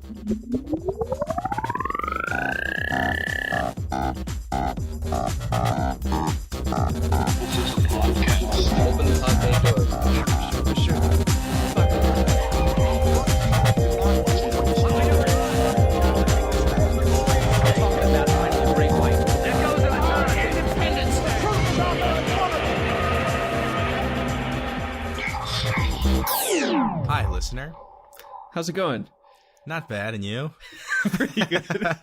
Open the podcast door. For sure. Hi, listener. How's it going? Not bad, and you? Pretty good. I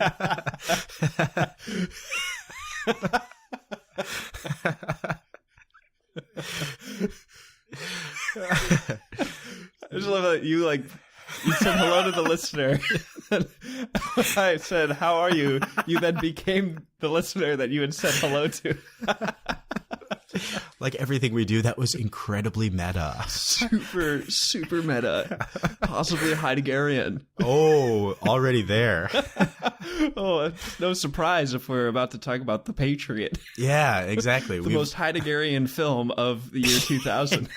just love that you said hello to the listener. I said, how are you? You then became the listener that you had said hello to. Like everything we do, that was incredibly meta. Super, super meta. Possibly Heideggerian. Oh, already there. Oh, it's no surprise if we're about to talk about The Patriot. Yeah, exactly. The most Heideggerian film of the year 2000.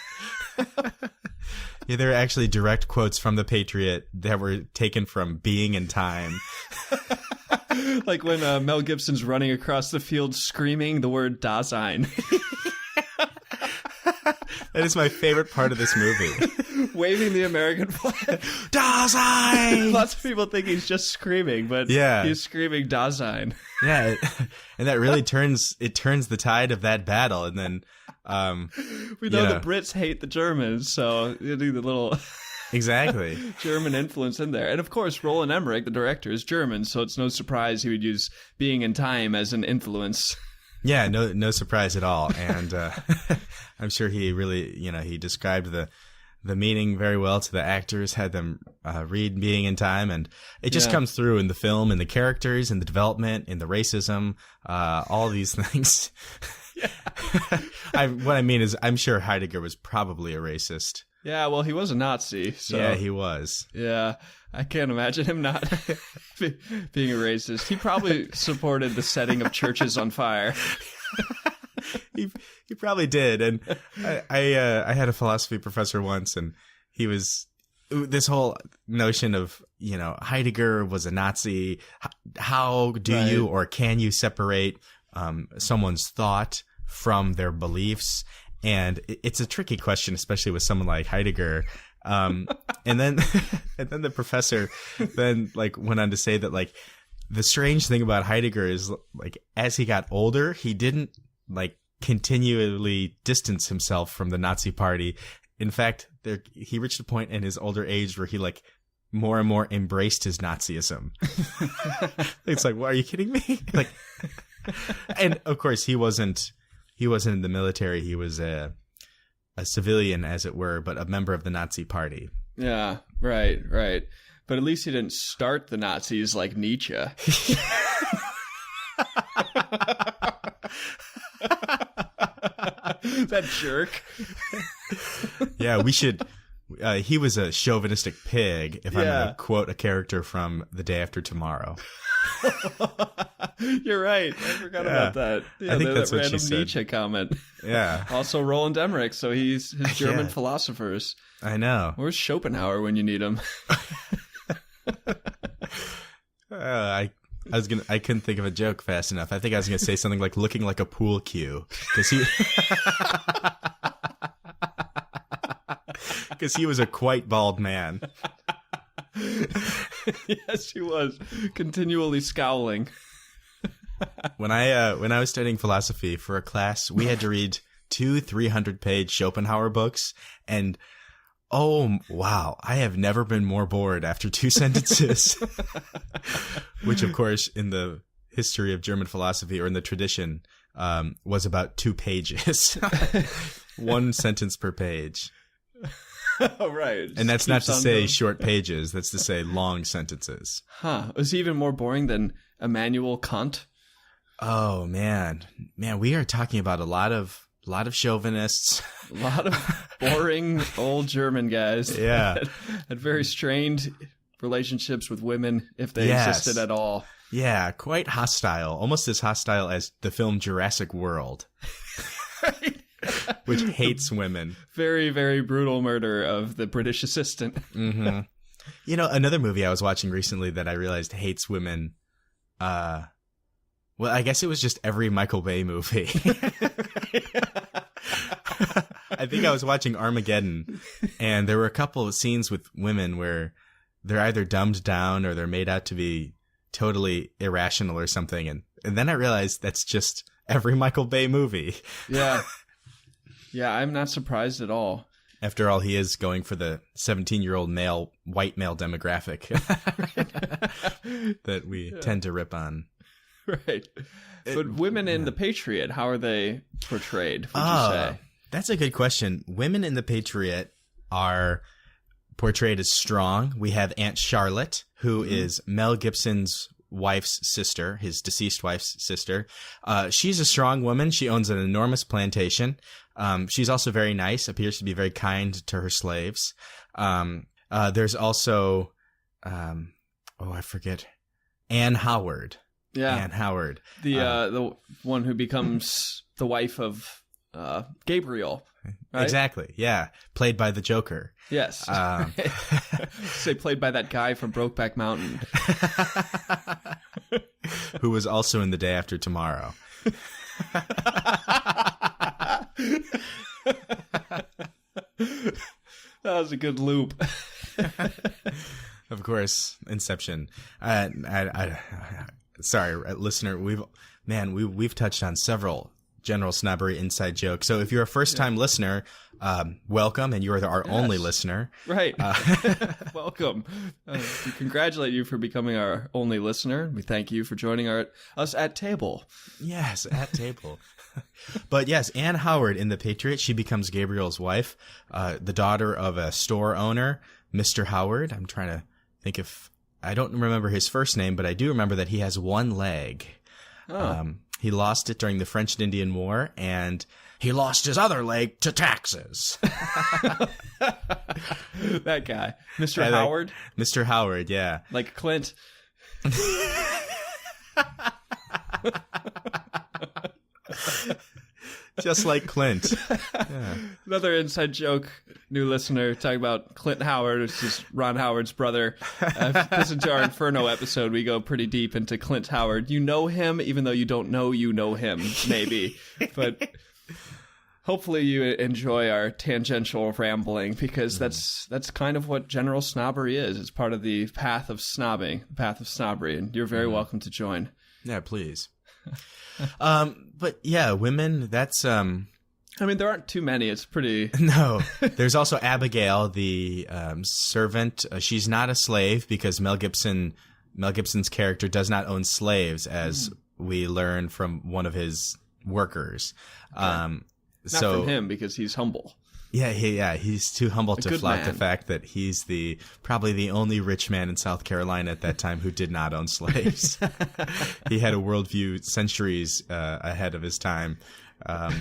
Yeah, there are actually direct quotes from The Patriot that were taken from Being in Time. Like when Mel Gibson's running across the field screaming the word Dasein. That is my favorite part of this movie. Waving the American flag. Dasein! Lots of people think he's just screaming, but he's screaming Dasein. Yeah, and that really turns the tide of that battle, and then we know the Brits hate the Germans, so you need a little exactly German influence in there. And of course, Roland Emmerich, the director, is German, so it's no surprise he would use Being in Time as an influence. Yeah, no surprise at all. And I'm sure he really, he described the meaning very well to the actors, had them read Being in Time, and it just comes through in the film, in the characters, in the development, in the racism, all these things. Yeah. What I mean is, I'm sure Heidegger was probably a racist. Yeah, well, he was a Nazi. So. Yeah, he was. Yeah, I can't imagine him not being a racist. He probably supported the setting of churches on fire. He probably did. And I had a philosophy professor once, and he was this whole notion of, Heidegger was a Nazi. How do you or can you separate someone's thought from their beliefs? And it's a tricky question, especially with someone like Heidegger. And then the professor then went on to say that the strange thing about Heidegger is as he got older, he didn't continually distance himself from the Nazi party. In fact, he reached a point in his older age where he more and more embraced his Nazism. It's well, are you kidding me? And of course he wasn't in the military. He was a civilian, as it were, but a member of the Nazi party. Yeah, right. But at least he didn't start the Nazis like Nietzsche. That jerk. Yeah, we should. He was a chauvinistic pig, if I'm going to quote a character from The Day After Tomorrow. You're right. I forgot about that. Yeah, I think that's that what random she said. Nietzsche comment. Yeah. Also Roland Emmerich, so he's his German philosophers. I know. Where's Schopenhauer when you need him? I couldn't think of a joke fast enough. I think I was going to say something like looking like a pool cue, because he was a quite bald man. Yes, he was continually scowling. When I was studying philosophy for a class, we had to read 2 300-page Schopenhauer books, and oh wow, I have never been more bored after 2 sentences. Which, of course, in the history of German philosophy, or in the tradition, was about 2 pages. 1 sentence per page. Oh, right. And that's not to say short pages. That's to say long sentences. Huh. Was he even more boring than Immanuel Kant? Oh, man. We are talking about a lot of chauvinists. A lot of boring old German guys. Yeah. That had very strained relationships with women, if they existed at all. Yeah, quite hostile. Almost as hostile as the film Jurassic World. Right. Which hates women. Very, very brutal murder of the British assistant. Mm-hmm. You know, another movie I was watching recently that I realized hates women. Well, I guess it was just every Michael Bay movie. I think I was watching Armageddon, and there were a couple of scenes with women where they're either dumbed down or they're made out to be totally irrational or something. And then I realized that's just every Michael Bay movie. Yeah. Yeah, I'm not surprised at all. After all, he is going for the 17-year-old white male demographic that we tend to rip on. Right. But women in The Patriot, how are they portrayed, would you say? That's a good question. Women in The Patriot are portrayed as strong. We have Aunt Charlotte, who is Mel Gibson's wife's sister, his deceased wife's sister. She's a strong woman. She owns an enormous plantation. She's also very nice, appears to be very kind to her slaves. There's also, I forget, Anne Howard. Yeah. Anne Howard. The one who becomes the wife of Gabriel. Right? Exactly, yeah. Played by the Joker. Yes. Say played by that guy from Brokeback Mountain. Who was also in The Day After Tomorrow. That was a good loop. Of course, Inception. Sorry, listener. We've touched on several general snobbery inside jokes. So if you're a first-time listener, welcome, and you are our only listener. Right. Welcome. We congratulate you for becoming our only listener. We thank you for joining us at table. Yes, at table. But yes, Anne Howard in The Patriot, she becomes Gabriel's wife, the daughter of a store owner, Mr. Howard. I'm trying to think if I don't remember his first name, but I do remember that he has one leg. Oh. He lost it during the French and Indian War, and he lost his other leg to taxes. That guy. Mr. Howard? Mr. Howard, yeah. Like Clint. Just like Clint. Yeah. Another inside joke, new listener, talking about Clint Howard, which is Ron Howard's brother. Listen to our Inferno episode. We go pretty deep into Clint Howard. You know him, even though you don't know you know him, maybe. But hopefully you enjoy our tangential rambling, because that's kind of what general snobbery is. It's part of the path of snobbing, the path of snobbery, and you're very welcome to join. Yeah, please. But yeah, women, that's I mean, there aren't too many. It's pretty... No. There's also Abigail, the servant. She's not a slave, because Mel Gibson's character does not own slaves, as we learn from one of his workers. Okay. Not from him, because he's humble. Yeah, he's too humble to flout the fact that he's probably the only rich man in South Carolina at that time who did not own slaves. He had a worldview centuries ahead of his time. But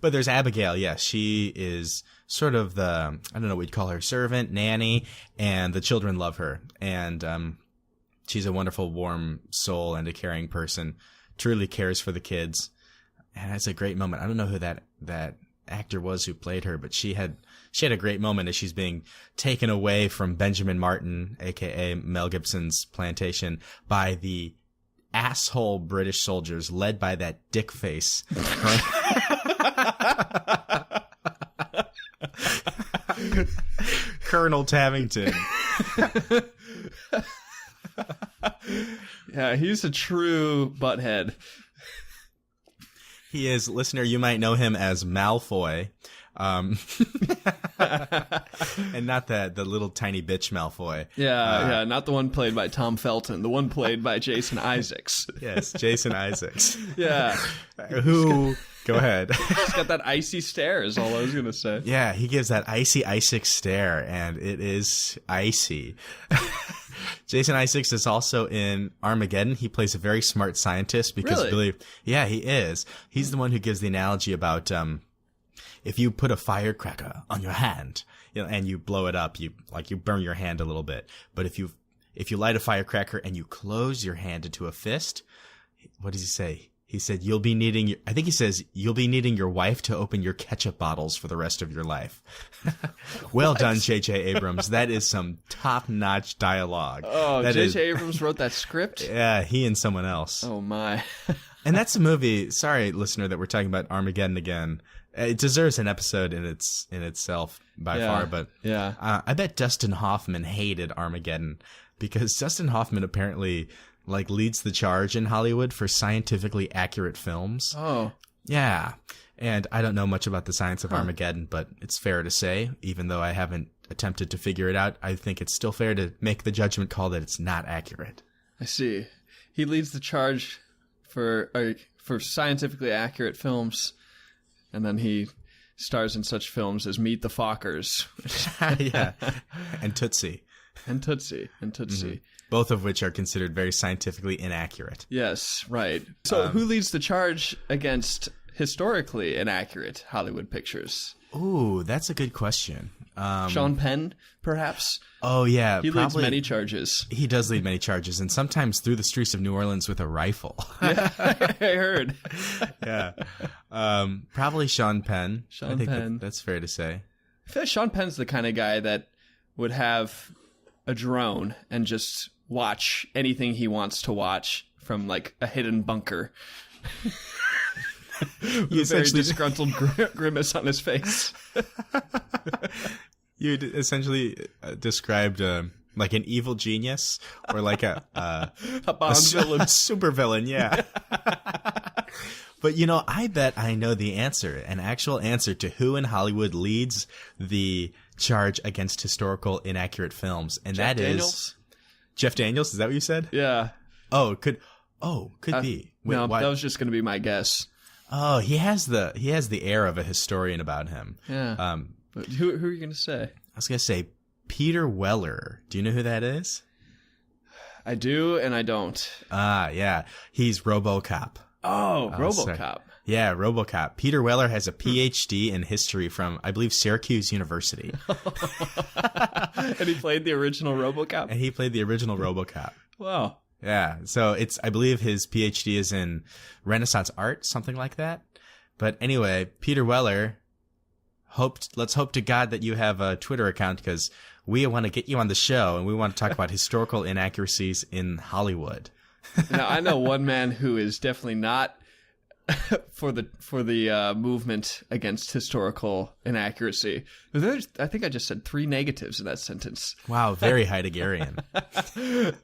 there's Abigail. Yes, she is sort of the, I don't know what you'd call her, servant, nanny, and the children love her. And she's a wonderful, warm soul and a caring person. Truly cares for the kids. And it's a great moment. I don't know who that actor was who played her, but she had a great moment as she's being taken away from Benjamin Martin, aka Mel Gibson's plantation, by the asshole British soldiers led by that dick face. Colonel Tavington. Yeah, he's a true butthead. He is, listener, you might know him as Malfoy. And not the little tiny bitch Malfoy. Yeah, not the one played by Tom Felton, the one played by Jason Isaacs. Yes, Jason Isaacs. Yeah. Go ahead. He's got that icy stare is all I was going to say. Yeah, he gives that icy Isaacs stare, and it is icy. Jason Isaacs is also in Armageddon. He plays a very smart scientist because Really? Yeah, he is. He's the one who gives the analogy about if you put a firecracker on your hand, and you blow it up, you burn your hand a little bit. But if you light a firecracker and you close your hand into a fist, what does he say? He said, you'll be needing, I think he says, you'll be needing your wife to open your ketchup bottles for the rest of your life. Well done, J.J. Abrams. That is some top-notch dialogue. Oh, J.J. Abrams wrote that script? Yeah, he and someone else. Oh, my. And that's a movie, sorry, listener, that we're talking about Armageddon again. It deserves an episode in itself by far, but I bet Dustin Hoffman hated Armageddon because Dustin Hoffman apparently leads the charge in Hollywood for scientifically accurate films. Oh. Yeah. And I don't know much about the science of Armageddon, but it's fair to say, even though I haven't attempted to figure it out, I think it's still fair to make the judgment call that it's not accurate. I see. He leads the charge for scientifically accurate films, and then he stars in such films as Meet the Fockers. Yeah. And Tootsie. And Tootsie. Mm-hmm. Both of which are considered very scientifically inaccurate. Yes, right. So who leads the charge against historically inaccurate Hollywood pictures? Ooh, that's a good question. Sean Penn, perhaps? Oh, yeah. He leads many charges. He does lead many charges, and sometimes through the streets of New Orleans with a rifle. Yeah, I heard. Yeah. Probably Sean Penn. Sean I think Penn. That's fair to say. I feel like Sean Penn's the kind of guy that would have a drone and just watch anything he wants to watch from a hidden bunker. With a very disgruntled grimace on his face. You essentially described an evil genius or a Bond villain. A super villain, yeah. But, I bet I know the answer, an actual answer to who in Hollywood leads the charge against historical inaccurate films. And Jeff that Daniels? is Jeff Daniels. Is that what you said? Yeah. Oh, could be. Wait, no, why? that was just going to be my guess. Oh, he has the air of a historian about him. Yeah. But who are you going to say? I was going to say Peter Weller. Do you know who that is? I do and I don't. Yeah. He's RoboCop. Oh, RoboCop. Sorry. Yeah, RoboCop. Peter Weller has a PhD in history from, I believe, Syracuse University. And he played the original RoboCop? Wow. Yeah, so I believe his PhD is in Renaissance art, something like that. But anyway, Peter Weller, let's hope to God that you have a Twitter account because we want to get you on the show and we want to talk about historical inaccuracies in Hollywood. Now, I know one man who is definitely not for the movement against historical inaccuracy. I think I just said 3 negatives in that sentence. Wow, very Heideggerian.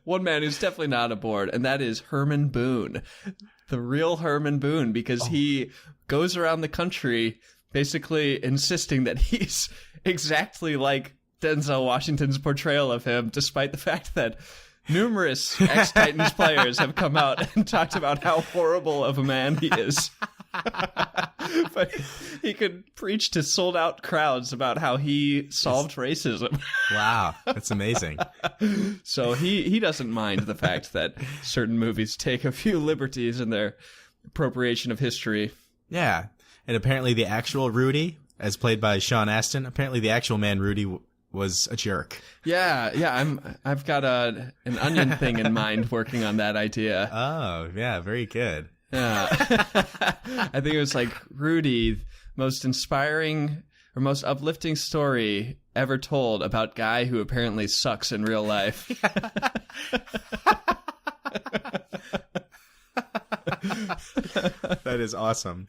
One man who's definitely not aboard, and that is Herman Boone, the real Herman Boone, because he goes around the country basically insisting that he's exactly like Denzel Washington's portrayal of him, despite the fact that numerous ex-Titans players have come out and talked about how horrible of a man he is. But he could preach to sold-out crowds about how he solved racism. Wow, that's amazing. So he doesn't mind the fact that certain movies take a few liberties in their appropriation of history. Yeah, and apparently the actual Rudy, as played by Sean Astin, apparently the actual man Rudy was a jerk. Yeah. I've got an onion thing in mind working on that idea. Oh, yeah, very good. Yeah. I think it was Rudy, most inspiring or most uplifting story ever told about guy who apparently sucks in real life. That is awesome.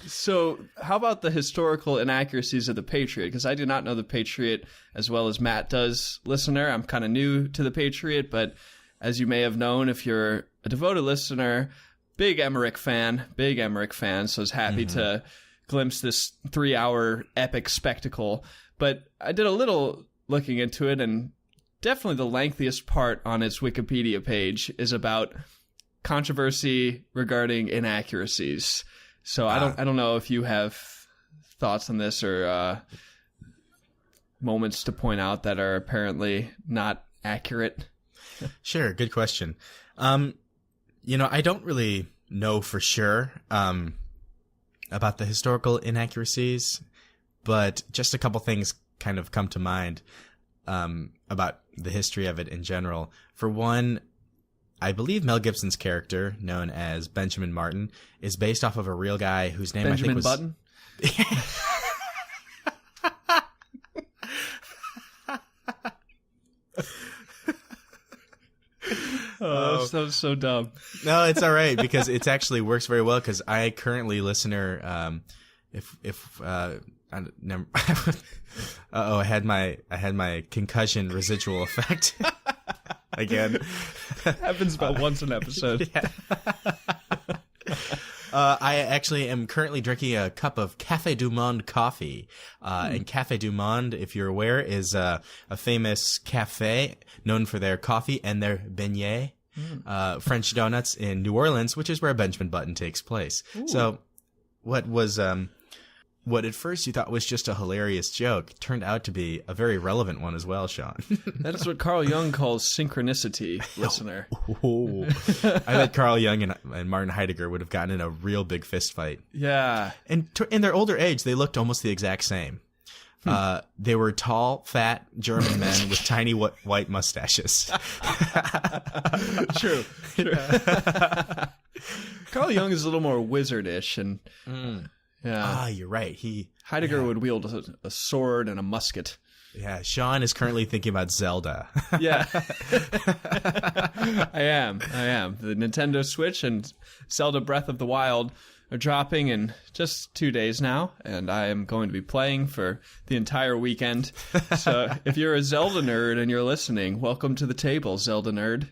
So how about the historical inaccuracies of the Patriot? Because I do not know the Patriot as well as Matt does, listener. I'm kind of new to the Patriot, but as you may have known, if you're a devoted listener, big Emmerich fan, so I was happy to glimpse this 3-hour epic spectacle. But I did a little looking into it, and definitely the lengthiest part on its Wikipedia page is about controversy regarding inaccuracies. So I don't know if you have thoughts on this or moments to point out that are apparently not accurate. Sure, good question. I don't really know for sure about the historical inaccuracies, but just a couple things kind of come to mind about the history of it in general. For one, I believe Mel Gibson's character, known as Benjamin Martin, is based off of a real guy whose name Benjamin I think was... Button? Oh, that was so dumb. No, it's all right because it actually works very well because I currently listener, I had my concussion residual effect again. Happens about once an episode. Yeah. I actually am currently drinking a cup of Café du Monde coffee. And Café du Monde, if you're aware, is a famous cafe known for their coffee and their beignets, French donuts in New Orleans, which is where Benjamin Button takes place. Ooh. So what at first you thought was just a hilarious joke turned out to be a very relevant one as well, Sean. That is what Carl Jung calls synchronicity, listener. Oh. I bet Carl Jung and Martin Heidegger would have gotten in a real big fist fight. Yeah. And in their older age, they looked almost the exact same. They were tall, fat German men with tiny white mustaches. True. Carl Jung is a little more wizardish and... Yeah. You're right. Heidegger would wield a sword and a musket. Yeah, Sean is currently thinking about Zelda. Yeah. I am. The Nintendo Switch and Zelda Breath of the Wild are dropping in just 2 days now, and I am going to be playing for the entire weekend. So if you're a Zelda nerd and you're listening, welcome to the table, Zelda nerd.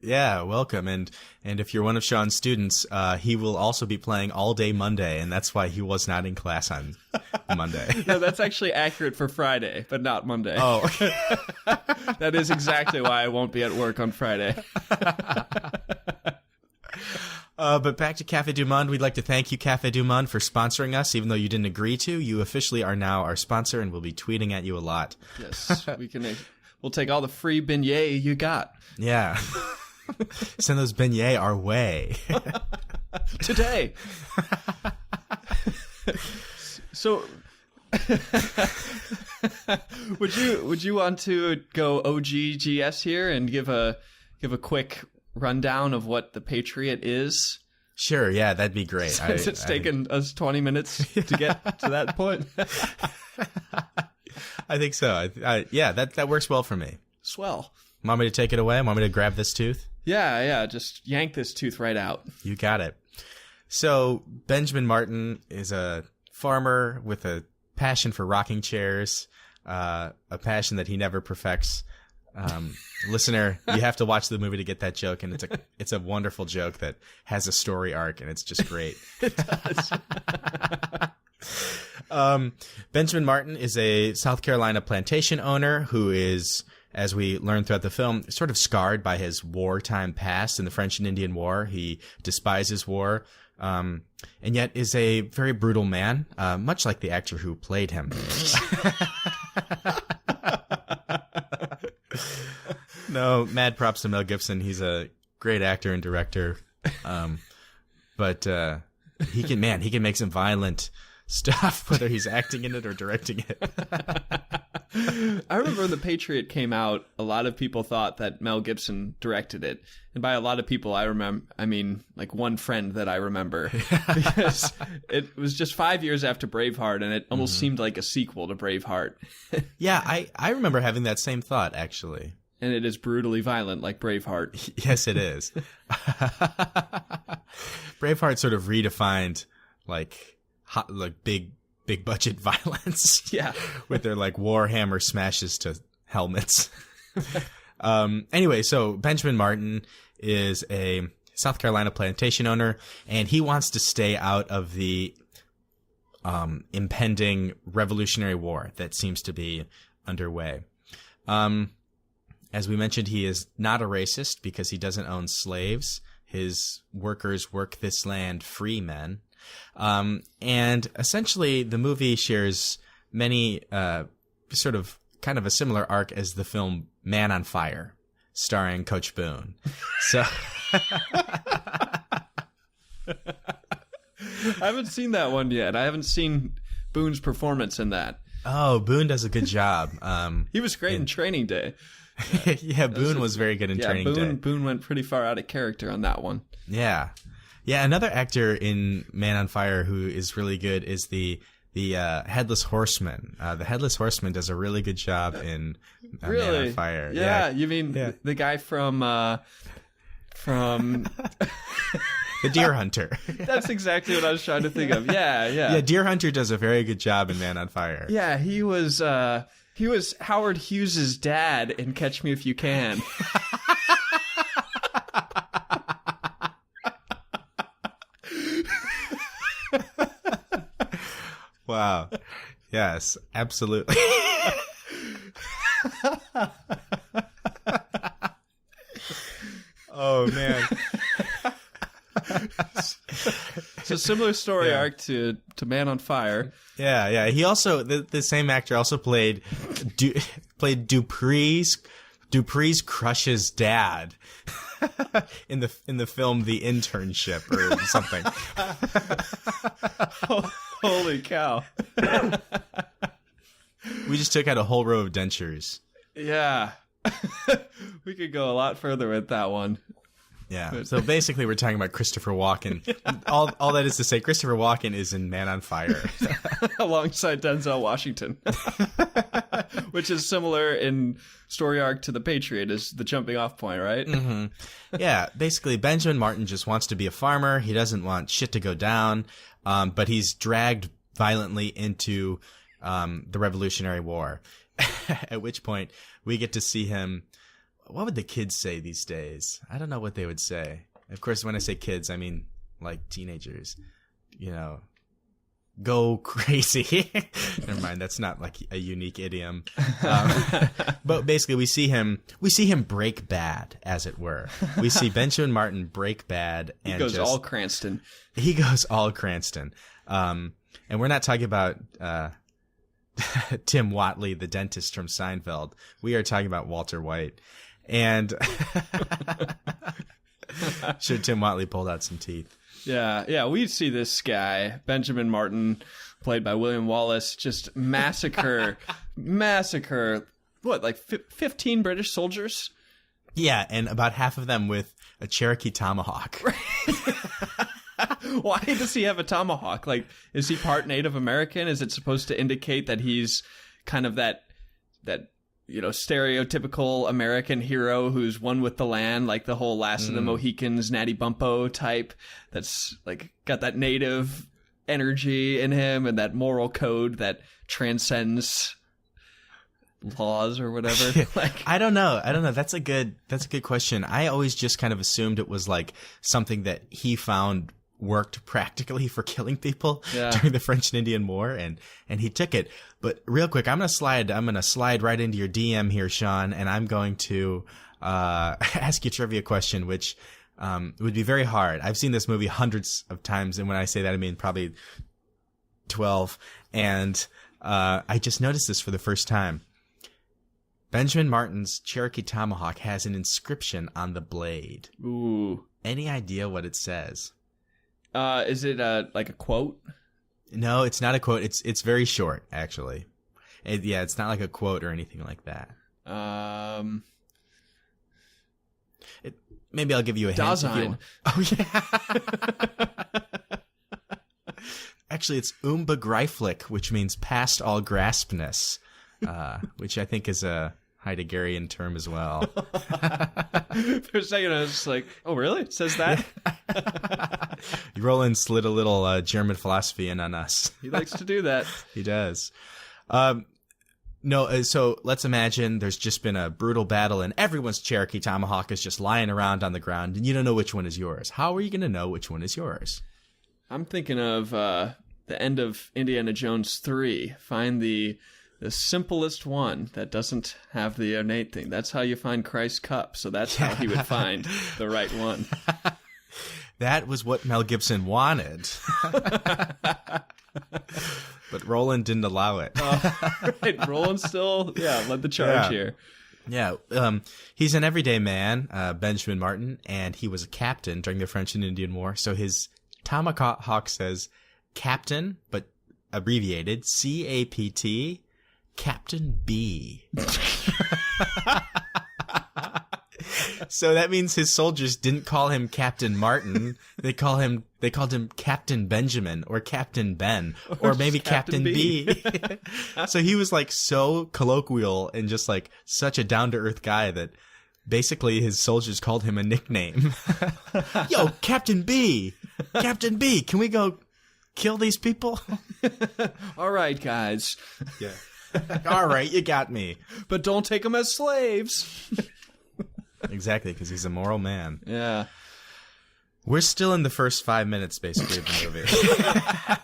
Yeah, welcome. And if you're one of Sean's students, he will also be playing all day Monday, and that's why he was not in class on Monday. No, that's actually accurate for Friday, but not Monday. Oh. That is exactly why I won't be at work on Friday. But back to Café du Monde, we'd like to thank you, Café du Monde, for sponsoring us. Even though you didn't agree to, you officially are now our sponsor, and we'll be tweeting at you a lot. Yes, we'll take all the free beignet you got. Yeah. Send those beignets our way. Today. So, would you want to go OGGS here and give a quick rundown of what the Patriot is? Sure, yeah, that'd be great. Since it's taken us 20 minutes to get to that point. I think so. Yeah, that works well for me. Swell. Want me to take it away? Want me to grab this tooth? Yeah, just yank this tooth right out. You got it. So, Benjamin Martin is a farmer with a passion for rocking chairs, a passion that he never perfects. Listener, you have to watch the movie to get that joke, and it's a wonderful joke that has a story arc, and it's just great. It does. Benjamin Martin is a South Carolina plantation owner who is, as we learn throughout the film, sort of scarred by his wartime past in the French and Indian War. He despises war, and yet is a very brutal man, much like the actor who played him. No, mad props to Mel Gibson. He's a great actor and director, but he can make some violent stuff, whether he's acting in it or directing it. I remember when The Patriot came out, a lot of people thought that Mel Gibson directed it. And by a lot of people, I mean like one friend that I remember. Because it was just 5 years after Braveheart, and it almost seemed like a sequel to Braveheart. Yeah, I remember having that same thought, actually. And it is brutally violent like Braveheart. Yes, it is. Braveheart sort of redefined like big budget violence. Yeah. With their like Warhammer smashes to helmets. Anyway, so Benjamin Martin is a South Carolina plantation owner, and he wants to stay out of the impending Revolutionary War that seems to be underway. As we mentioned, he is not a racist because he doesn't own slaves. His workers work this land free men. And essentially the movie shares many, sort of kind of a similar arc as the film Man on Fire, starring Coach Boone. So I haven't seen that one yet. I haven't seen Boone's performance in that. Oh, Boone does a good job. He was great in Training Day. Yeah, Boone was very good in Training Day. Boone went pretty far out of character on that one. Yeah. Yeah, another actor in Man on Fire who is really good is the Headless Horseman. The Headless Horseman does a really good job in Man on Fire. Yeah, you mean the guy from The Deer Hunter. That's exactly what I was trying to think of. Yeah. Yeah, Deer Hunter does a very good job in Man on Fire. Yeah, he was Howard Hughes's dad in Catch Me If You Can. Wow. Yes, absolutely. Oh, man. It's a similar story arc to Man on Fire. Yeah. He also, the same actor also played Dupree's crush's dad in the film The Internship or something. Holy cow. We just took out a whole row of dentures. Yeah. We could go a lot further with that one. Yeah. So basically we're talking about Christopher Walken. All that is to say, Christopher Walken is in Man on Fire. Alongside Denzel Washington. Which is similar in story arc to The Patriot, is the jumping off point, right? Mm-hmm. Yeah. Basically, Benjamin Martin just wants to be a farmer. He doesn't want shit to go down. But he's dragged violently into the Revolutionary War. At which point we get to see him. What would the kids say these days? I don't know what they would say. Of course, when I say kids, I mean like teenagers. You know, go crazy. Never mind, that's not like a unique idiom. But basically, we see him break bad, as it were. We see Benjamin Martin break bad, and he goes all Cranston. He goes all Cranston. And we're not talking about Tim Whatley, the dentist from Seinfeld. We are talking about Walter White. And should Tim Whatley pulled out some teeth. Yeah, we see this guy, Benjamin Martin, played by William Wallace, just massacre, what, like 15 British soldiers? Yeah, and about half of them with a Cherokee Tomahawk. Why does he have a tomahawk? Like, is he part Native American? Is it supposed to indicate that he's kind of that stereotypical American hero who's one with the land, like the whole Last of the Mohicans, Natty Bumppo type, that's like got that native energy in him and that moral code that transcends laws or whatever? Like, I don't know. That's a good question. I always just kind of assumed it was like something that he found worked practically for killing people during the French and Indian War, and he took it. But real quick, I'm gonna slide right into your DM here, Sean, and I'm going to ask you a trivia question, which would be very hard. I've seen this movie hundreds of times, and when I say that, I mean probably 12. And I just noticed this for the first time. Benjamin Martin's Cherokee Tomahawk has an inscription on the blade. Ooh. Any idea what it says? Is it like a quote? No, it's not a quote. It's very short, actually. It's not like a quote or anything like that. Maybe I'll give you a hint. Dasein. Oh, yeah. Actually, it's Unbegreiflich, which means past all graspness, which I think is a Heideggerian term as well. For a second, I was just like, oh, really? It says that? Roland slid a little German philosophy in on us. He likes to do that. He does. No, so let's imagine there's just been a brutal battle and everyone's Cherokee Tomahawk is just lying around on the ground and you don't know which one is yours. How are you going to know which one is yours? I'm thinking of the end of Indiana Jones 3. Find the simplest one that doesn't have the ornate thing. That's how you find Christ's cup. So that's how he would find the right one. That was what Mel Gibson wanted. But Roland didn't allow it. Right. Roland still, led the charge here. Yeah. He's an everyday man, Benjamin Martin, and he was a captain during the French and Indian War. So his Tomahawk says Captain, but abbreviated, CAPT, Captain B. So that means his soldiers didn't call him Captain Martin. They called him Captain Benjamin or Captain Ben or maybe Captain B. So he was like so colloquial and just like such a down-to-earth guy that basically his soldiers called him a nickname. Yo, Captain B! Captain B, can we go kill these people? All right, guys. Yeah. All right, you got me. But don't take them as slaves. Exactly, because he's a moral man. Yeah. We're still in the first 5 minutes, basically, of the movie.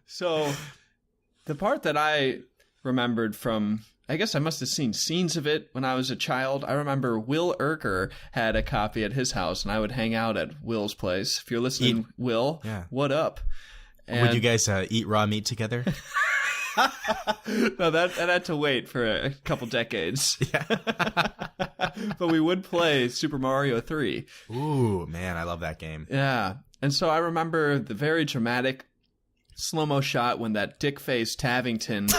So, the part that I remembered from, I guess I must have seen scenes of it when I was a child. I remember Will Erker had a copy at his house, and I would hang out at Will's place. If you're listening, Will, what up? And would you guys eat raw meat together? No, that had to wait for a couple decades. Yeah. But we would play Super Mario 3. Ooh, man, I love that game. Yeah. And so I remember the very dramatic slow-mo shot when that dick-faced Tavington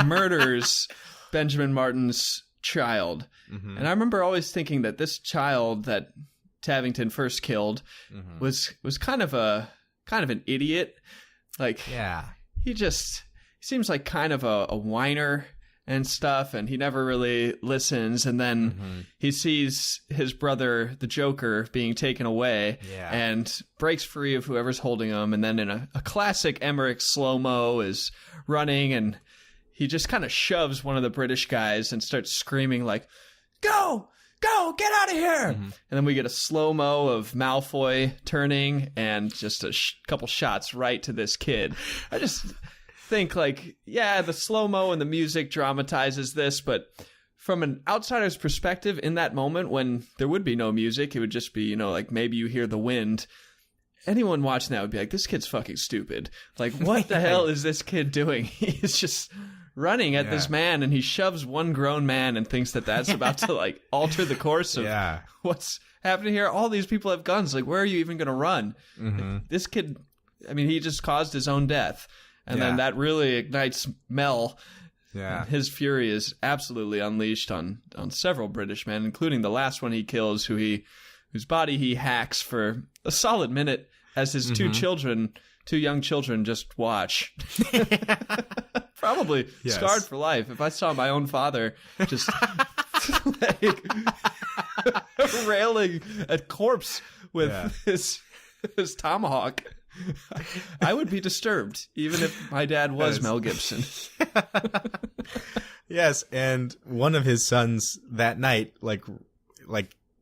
murders Benjamin Martin's child. Mm-hmm. And I remember always thinking that this child that Tavington first killed was kind of an idiot. Like, yeah. He seems like kind of a whiner and stuff, and he never really listens. And then he sees his brother, the Joker, being taken away and breaks free of whoever's holding him. And then in a classic Emmerich slow-mo is running, and he just kind of shoves one of the British guys and starts screaming like, "Go! Go! Get out of here!" And then we get a slow-mo of Malfoy turning and just a couple shots right to this kid. I just think like, yeah, the slow-mo and the music dramatizes this, but from an outsider's perspective in that moment when there would be no music, it would just be, like maybe you hear the wind. Anyone watching that would be like, this kid's fucking stupid. Like, what the hell is this kid doing? He's just running at this man, and he shoves one grown man and thinks that that's about to like alter the course of what's happening here. All these people have guns. Like, where are you even going to run? Like, this kid, I mean, he just caused his own death. And then that really ignites Mel. Yeah. His fury is absolutely unleashed on several British men, including the last one he kills, whose body he hacks for a solid minute as his two young children just watch. Probably scarred for life. If I saw my own father just like railing a corpse with his tomahawk, I would be disturbed, even if my dad was Mel Gibson. Yes, and one of his sons that night, like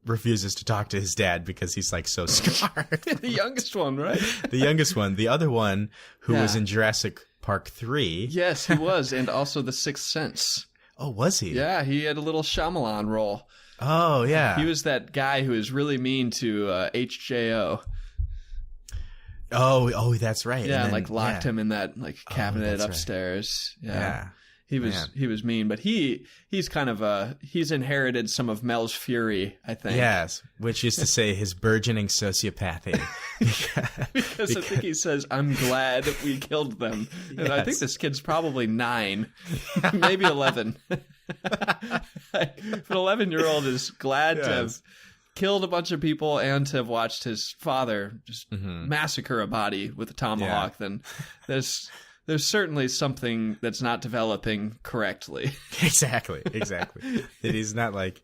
refuses to talk to his dad because he's like so scarred. The youngest one, right? The youngest one. The other one, who was in Jurassic Park 3. Yes, he was, and also The Sixth Sense. Oh, was he? Yeah, he had a little Shyamalan role. Oh, yeah. He was that guy who is really mean to HJO. Oh, that's right. Yeah, and then, locked him in that cabinet upstairs. Right. Yeah. He was mean, but he's kind of he's inherited some of Mel's fury, I think. Yes, which is to say his burgeoning sociopathy. because I think he says, "I'm glad we killed them." And I think this kid's probably 9, maybe 11. If an 11-year-old is glad to have killed a bunch of people and to have watched his father just massacre a body with a tomahawk, then there's certainly something that's not developing correctly. Exactly. That he's not like,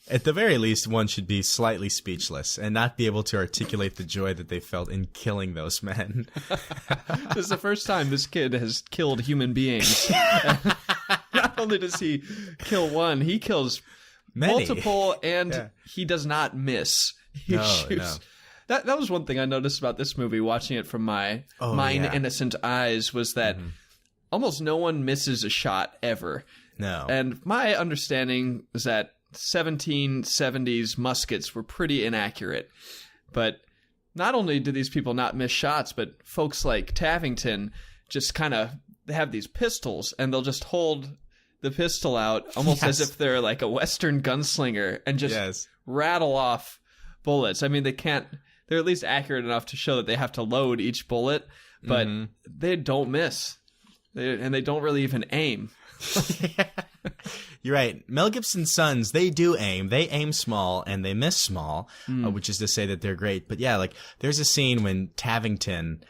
at the very least, one should be slightly speechless and not be able to articulate the joy that they felt in killing those men. This is the first time this kid has killed human beings. Not only does he kill one, he kills many. Multiple, and he does not miss. He shoots. No. That was one thing I noticed about this movie, watching it from my innocent eyes, was that almost no one misses a shot ever. No. And my understanding is that 1770s muskets were pretty inaccurate. But not only do these people not miss shots, but folks like Tavington just kind of have these pistols, and they'll just hold the pistol out almost as if they're like a Western gunslinger and just rattle off bullets. I mean, they're at least accurate enough to show that they have to load each bullet, but they don't miss. And they don't really even aim. You're right. Mel Gibson's sons, they do aim. They aim small and they miss small, which is to say that they're great. But yeah, like there's a scene when Tavington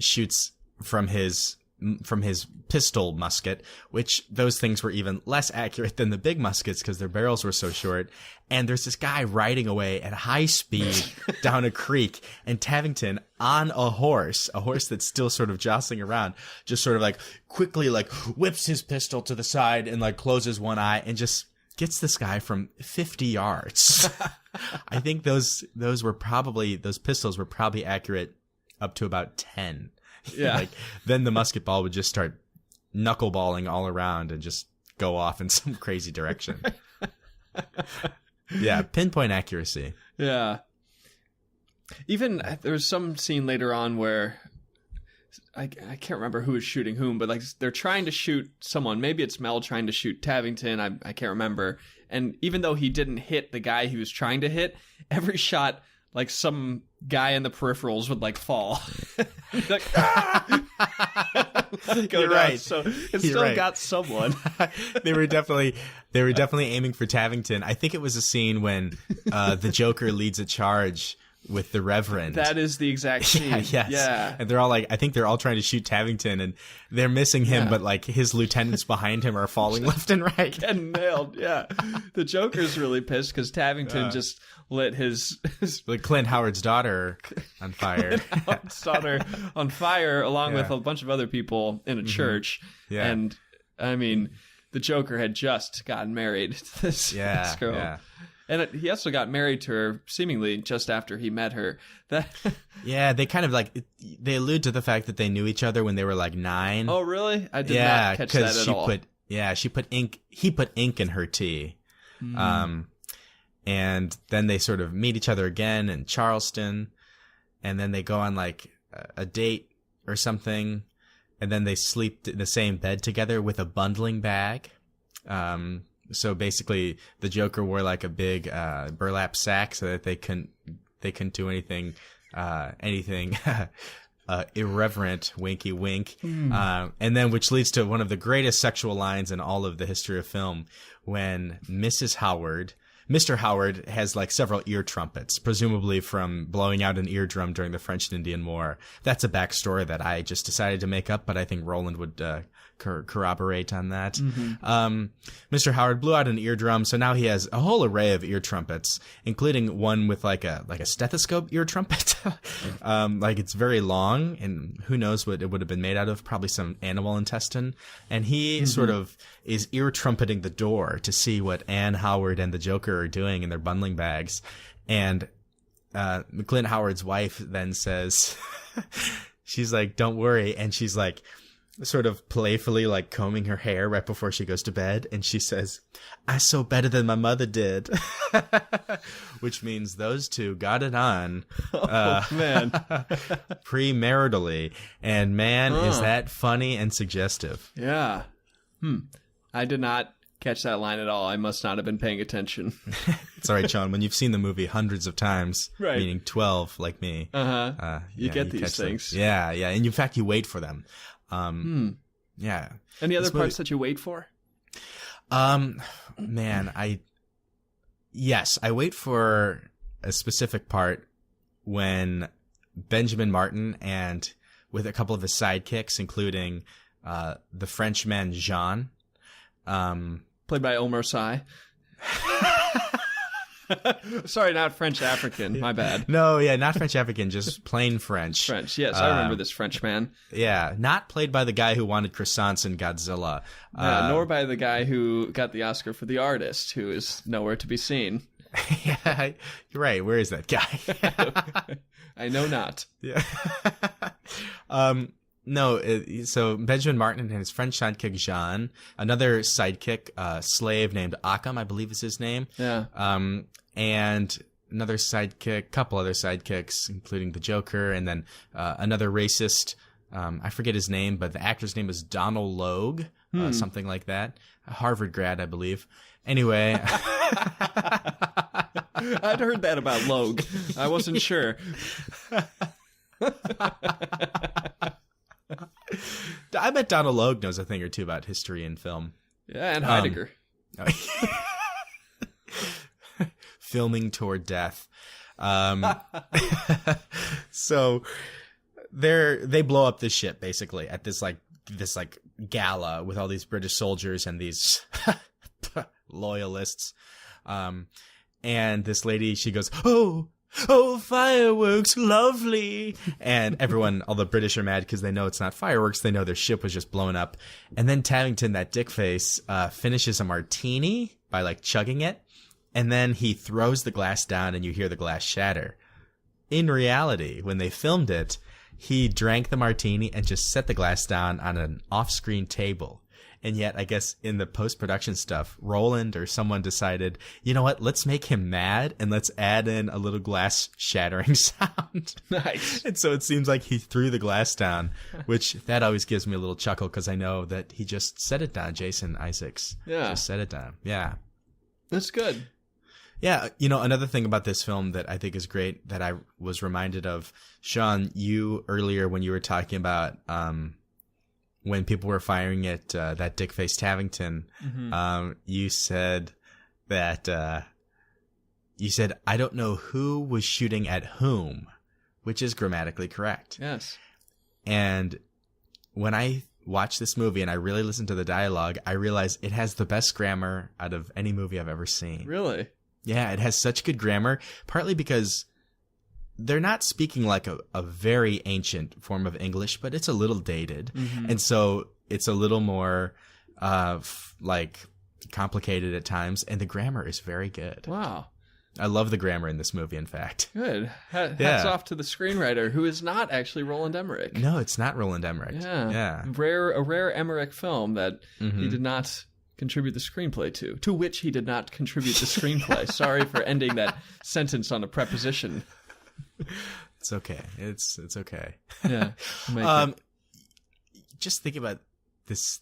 shoots from his pistol musket, which those things were even less accurate than the big muskets because their barrels were so short. And there's this guy riding away at high speed down a creek, and Tavington on a horse that's still sort of jostling around, just sort of like quickly like whips his pistol to the side and like closes one eye and just gets this guy from 50 yards. I think those pistols were probably accurate up to about 10. Yeah. Like then the musket ball would just start knuckleballing all around and just go off in some crazy direction. Yeah, pinpoint accuracy. Yeah. Even there's some scene later on where I can't remember who is shooting whom, but like they're trying to shoot someone. Maybe it's Mel trying to shoot Tavington. I can't remember. And even though he didn't hit the guy he was trying to hit, every shot, like some guy in the peripherals would like fall. Like, ah! Go You're down. right. So it still got someone. They were definitely aiming for Tavington. I think it was a scene when the Joker leads a charge with the Reverend. That is the exact scene. Yes. Yeah. And they're all like, I think they're all trying to shoot Tavington, and they're missing him, but like his lieutenants behind him are falling left and right. Getting nailed. Yeah. The Joker's really pissed because Tavington just lit his like Clint Howard's daughter on fire. Howard's daughter on fire along with a bunch of other people in a church. Yeah. And I mean, the Joker had just gotten married to this girl. Yeah. And he also got married to her seemingly just after he met her. Yeah, they kind of like, they allude to the fact that they knew each other when they were like 9. Oh, really? I did not catch that at all. He put ink in her tea. And then they sort of meet each other again in Charleston, and then they go on like a date or something, and then they sleep in the same bed together with a bundling bag. So basically, the Joker wore like a big burlap sack so that they couldn't do anything irreverent, winky wink. And then which leads to one of the greatest sexual lines in all of the history of film, when Mr. Howard has like several ear trumpets, presumably from blowing out an eardrum during the French and Indian War. That's a backstory that I just decided to make up, but I think Roland would corroborate on that. Mr. Howard blew out an eardrum, so now he has a whole array of ear trumpets, including one with like a stethoscope ear trumpet. Like it's very long, and who knows what it would have been made out of, probably some animal intestine. And he sort of is ear trumpeting the door to see what Anne Howard and the Joker are doing in their bundling bags. And Clint Howard's wife then says, she's like, "Don't worry," and she's like sort of playfully like combing her hair right before she goes to bed, and she says, "I sew better than my mother did," which means those two got it on premaritally, and man, is that funny and suggestive. Yeah. I did not catch that line at all. I must not have been paying attention. It's all right, Sean. When you've seen the movie hundreds of times, meaning 12 like me, you get these things. Them. Yeah, and in fact, you wait for them. Yeah. Any other parts that you wait for? Man, I wait for a specific part when Benjamin Martin and with a couple of his sidekicks, including the Frenchman Jean, played by Omar Sy. Sorry, not French African. My bad. No, yeah, not French African, just plain French. French, yes, I remember this French man. Yeah, not played by the guy who wanted croissants in Godzilla. Nor by the guy who got the Oscar for The Artist, who is nowhere to be seen. Yeah, you're right. Where is that guy? I know not. Yeah. No, so Benjamin Martin and his French sidekick Jean, another sidekick, slave named Akam, I believe is his name. Yeah. And another sidekick, couple other sidekicks, including the Joker, and then another racist. I forget his name, but the actor's name is Donald Logue, something like that. A Harvard grad, I believe. Anyway. I'd heard that about Logue. I wasn't sure. I bet Donald Logue knows a thing or two about history and film. Yeah, and Heidegger. Filming toward death. So they blow up this ship basically at this gala with all these British soldiers and these loyalists. And this lady, she goes, oh, fireworks, lovely. And everyone, all the British are mad because they know it's not fireworks. They know their ship was just blown up. And then Tavington, that dickface, finishes a martini by like chugging it. And then he throws the glass down and you hear the glass shatter. In reality, when they filmed it, he drank the martini and just set the glass down on an off-screen table. And yet, I guess in the post-production stuff, Roland or someone decided, you know what, let's make him mad and let's add in a little glass shattering sound. Nice. And so it seems like he threw the glass down, which that always gives me a little chuckle because I know that he just set it down. Jason Isaacs just set it down. Yeah. That's good. Yeah, another thing about this film that I think is great that I was reminded of, Sean, you earlier when you were talking about when people were firing at that dickface Tavington, you said that I don't know who was shooting at whom, which is grammatically correct. Yes. And when I watched this movie and I really listened to the dialogue, I realized it has the best grammar out of any movie I've ever seen. Really? Yeah, it has such good grammar, partly because they're not speaking like a very ancient form of English, but it's a little dated. Mm-hmm. And so it's a little more complicated at times, and the grammar is very good. Wow. I love the grammar in this movie, in fact. Good. Hats off to the screenwriter, who is not actually Roland Emmerich. No, it's not Roland Emmerich. Yeah. A rare Emmerich film that he did not contribute the screenplay to which he did not contribute the screenplay. Sorry for ending that sentence on a preposition. It's okay. It's okay. Yeah. Just think about this.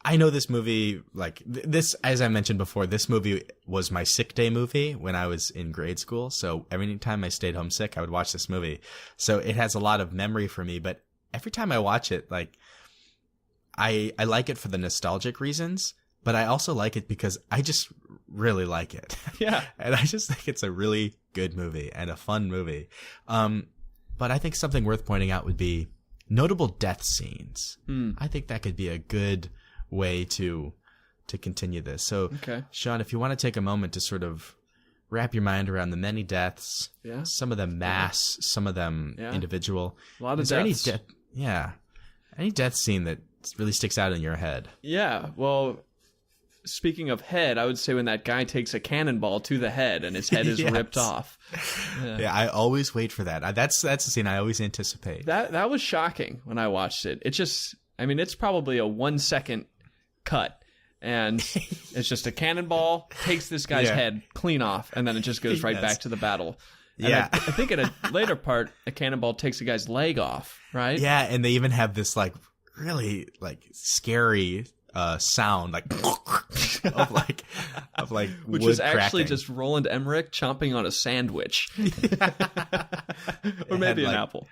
I know this movie, this, as I mentioned before, this movie was my sick day movie when I was in grade school. So every time I stayed home sick, I would watch this movie. So it has a lot of memory for me, but every time I watch it, I like it for the nostalgic reasons. But I also like it because I just really like it. Yeah. And I just think it's a really good movie and a fun movie. But I think something worth pointing out would be notable death scenes. I think that could be a good way to continue this. So, Sean, if you want to take a moment to sort of wrap your mind around the many deaths, some of them mass, some of them individual. A lot of deaths. Any death scene that really sticks out in your head? Yeah, well, speaking of head, I would say when that guy takes a cannonball to the head and his head is ripped off. Yeah, I always wait for that. That's the scene I always anticipate. That was shocking when I watched it. It just, it's probably a 1 second cut. And it's just a cannonball, takes this guy's head clean off, and then it just goes right back to the battle. And I think in a later part, a cannonball takes a guy's leg off, right? Yeah, and they even have this really scary sound of which wood was actually cracking. just Roland Emmerich chomping on a sandwich. Or maybe an apple.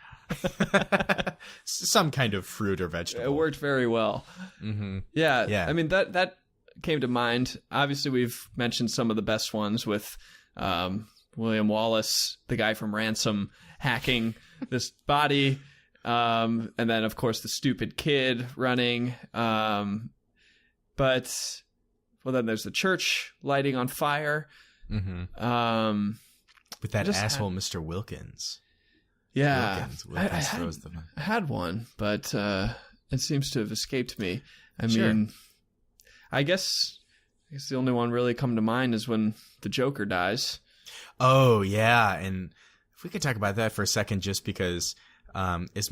Some kind of fruit or vegetable. It worked very well. Mm-hmm. Yeah. That came to mind. Obviously, we've mentioned some of the best ones with William Wallace, the guy from Ransom, hacking this body. And then, of course, the stupid kid running. But then there's the church lighting on fire. Mm-hmm. With that asshole, Mr. Wilkins. Yeah. Wilkins throws them. I had one, but it seems to have escaped me. I mean, I guess the only one really come to mind is when the Joker dies. Oh, yeah. And if we could talk about that for a second, just because it's